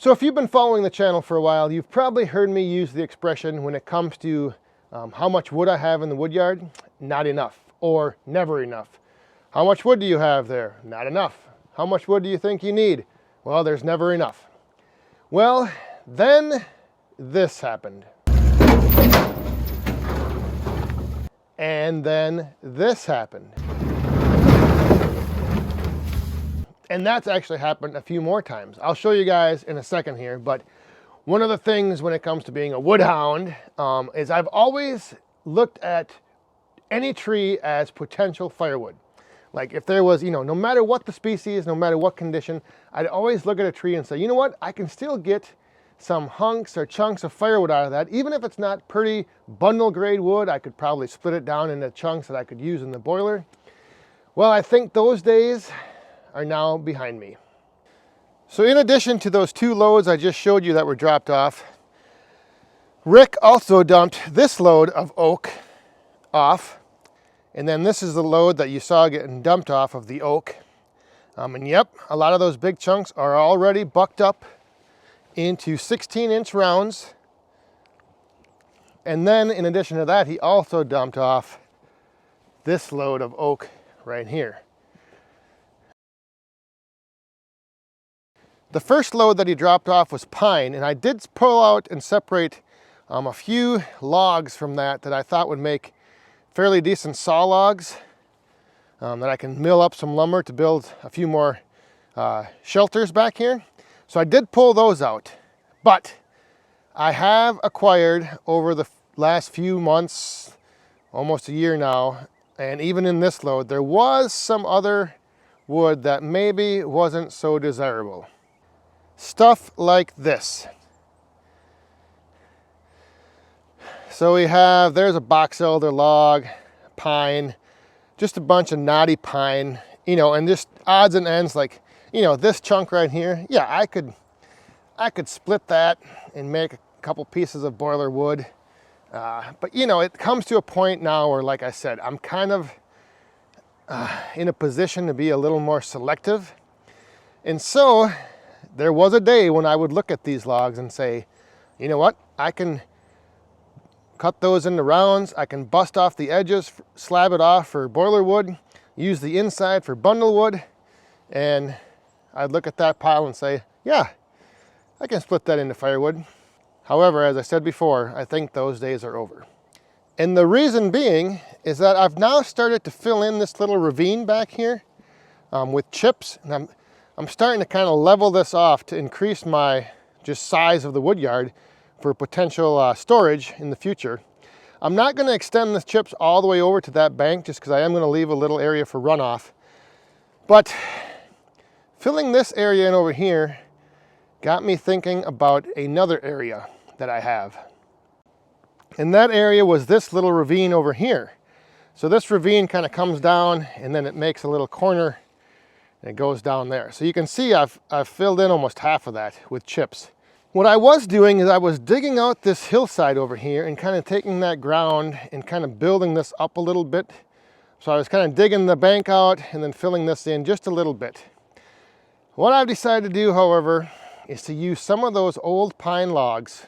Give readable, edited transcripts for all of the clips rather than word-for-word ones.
So if you've been following the channel for a while, you've probably heard me use the expression when it comes to how much wood I have in the wood yard, not enough, or never enough. How much wood do you have there? Not enough. How much wood do you think you need? Well, there's never enough. Well, then this happened. And then this happened. And that's actually happened a few more times. I'll show you guys in a second here, but one of the things when it comes to being a woodhound is I've always looked at any tree as potential firewood. Like if there was, no matter what the species, no matter what condition, I'd always look at a tree and say, you know what, I can still get some hunks or chunks of firewood out of that. Even if it's not pretty bundle grade wood, I could probably split it down into chunks that I could use in the boiler. Well, I think those days are now behind me. So in addition to those two loads I just showed you that were dropped off, Rick also dumped this load of oak off. And then this is the load that you saw getting dumped off of the oak. And yep, a lot of those big chunks are already bucked up into 16-inch rounds. And then in addition to that, he also dumped off this load of oak right here. The first load that he dropped off was pine, and I did pull out and separate a few logs from that I thought would make fairly decent saw logs that I can mill up some lumber to build a few more shelters back here. So I did pull those out, but I have acquired over the last few months, almost a year now, and even in this load, there was some other wood that maybe wasn't so desirable. Stuff like this. So we have, there's a box elder log, pine, just a bunch of knotty pine, and just odds and ends like, this chunk right here. Yeah, I could split that and make a couple pieces of boiler wood. But it comes to a point now where, like I said, I'm kind of in a position to be a little more selective. And so there was a day when I would look at these logs and say, you know what, I can cut those into rounds, I can bust off the edges, slab it off for boiler wood, use the inside for bundle wood, and I'd look at that pile and say, yeah, I can split that into firewood. However, as I said before, I think those days are over. And the reason being is that I've now started to fill in this little ravine back here with chips, and I'm starting to kind of level this off to increase my just size of the wood yard for potential storage in the future. I'm not going to extend the chips all the way over to that bank just because I am going to leave a little area for runoff. But filling this area in over here got me thinking about another area that I have. And that area was this little ravine over here. So this ravine kind of comes down and then it makes a little corner and it goes down there. So you can see I've filled in almost half of that with chips. What I was doing is I was digging out this hillside over here and kind of taking that ground and kind of building this up a little bit. So I was kind of digging the bank out and then filling this in just a little bit. What I've decided to do, however, is to use some of those old pine logs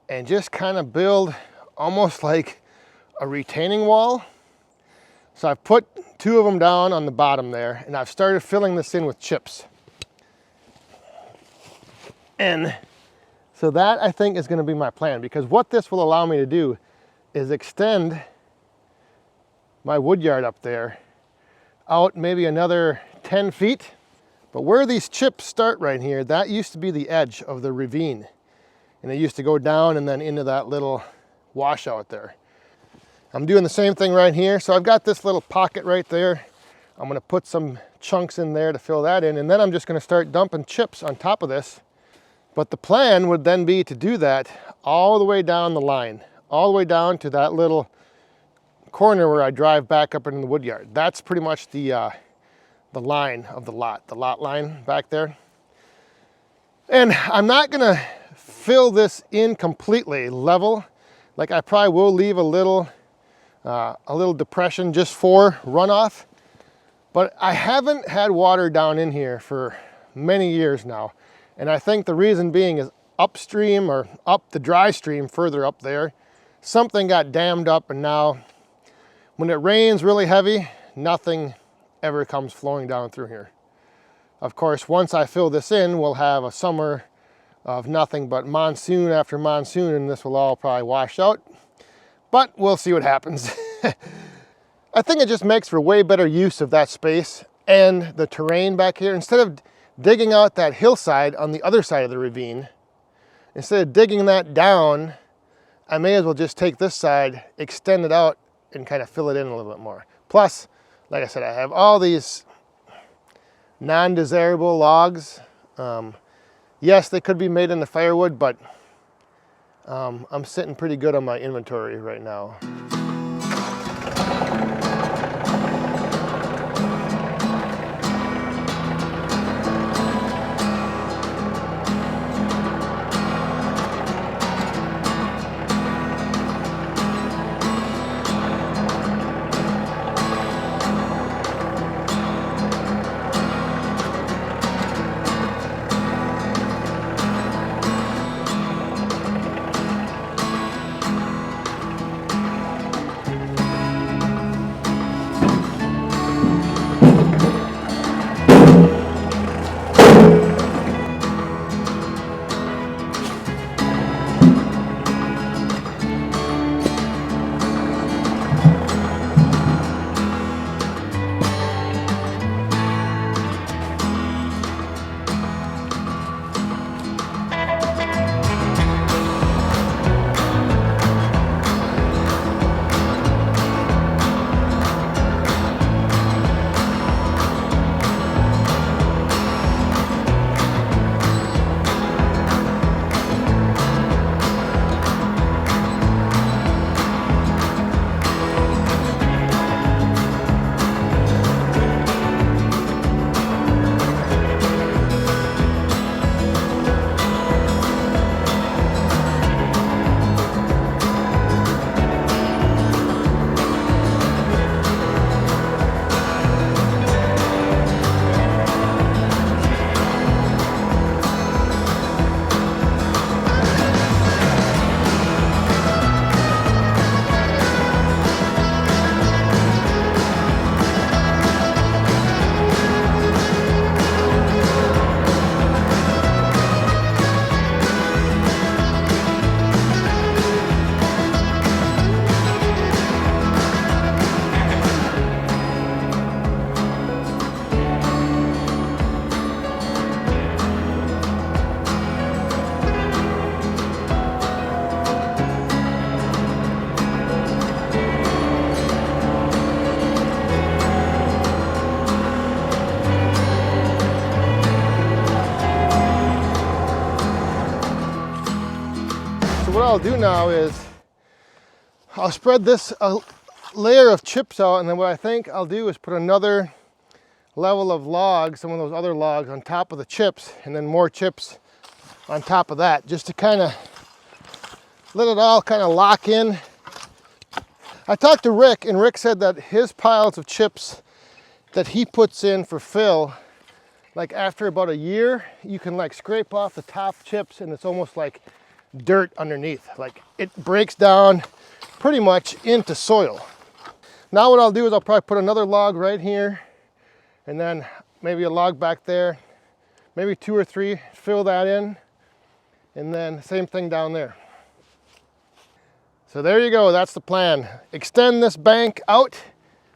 and just kind of build almost like a retaining wall. So I've put two of them down on the bottom there, and I've started filling this in with chips. And so that, I think, is going to be my plan, because what this will allow me to do is extend my wood yard up there out maybe another 10 feet. But where these chips start right here, that used to be the edge of the ravine. And it used to go down and then into that little washout there. I'm doing the same thing right here. So I've got this little pocket right there. I'm going to put some chunks in there to fill that in. And then I'm just going to start dumping chips on top of this. But the plan would then be to do that all the way down the line, all the way down to that little corner where I drive back up into the wood yard. That's pretty much the line of the lot line back there. And I'm not going to fill this in completely level. Like I probably will leave a little depression just for runoff. But I haven't had water down in here for many years now. And I think the reason being is upstream or up the dry stream further up there, something got dammed up, and now when it rains really heavy, nothing ever comes flowing down through here. Of course, once I fill this in, we'll have a summer of nothing but monsoon after monsoon, and this will all probably wash out, but we'll see what happens. I think it just makes for way better use of that space and the terrain back here. Instead of digging out that hillside on the other side of the ravine, instead of digging that down, I may as well just take this side, extend it out, and kind of fill it in a little bit more. Plus, like I said, I have all these non-desirable logs. Yes, they could be made into firewood, but I'm sitting pretty good on my inventory right now. What I'll do now is I'll spread this layer of chips out, and then what I think I'll do is put another level of logs, some of those other logs on top of the chips, and then more chips on top of that, just to kind of let it all kind of lock in. I talked to Rick, and Rick said that his piles of chips that he puts in for fill, like after about a year, you can like scrape off the top chips and it's almost like dirt underneath. Like it breaks down pretty much into soil. Now what I'll do is I'll probably put another log right here, and then maybe a log back there, maybe 2 or 3, fill that in, and then same thing down there. So there you go, that's the plan. Extend this bank out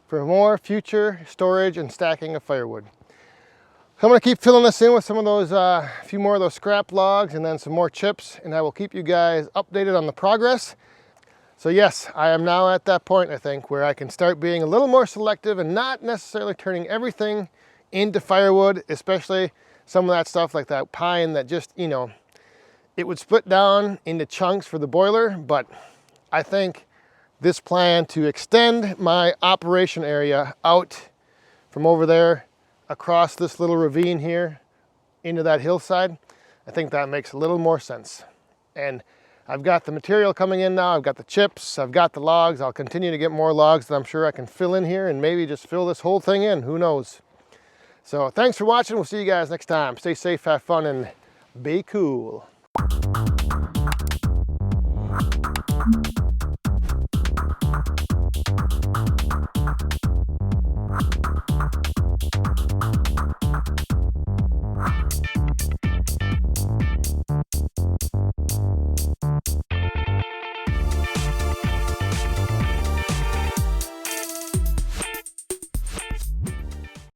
for more future storage and stacking of firewood. So I'm going to keep filling this in with some of those, a few more of those scrap logs and then some more chips, and I will keep you guys updated on the progress. So yes, I am now at that point, I think, where I can start being a little more selective and not necessarily turning everything into firewood, especially some of that stuff like that pine that just, you know, it would split down into chunks for the boiler. But I think this plan to extend my operation area out from over there across this little ravine here into that hillside, I think that makes a little more sense. And I've got the material coming in now, I've got the chips, I've got the logs, I'll continue to get more logs that I'm sure I can fill in here and maybe just fill this whole thing in, who knows. So thanks for watching, we'll see you guys next time. Stay safe, have fun, and Be cool.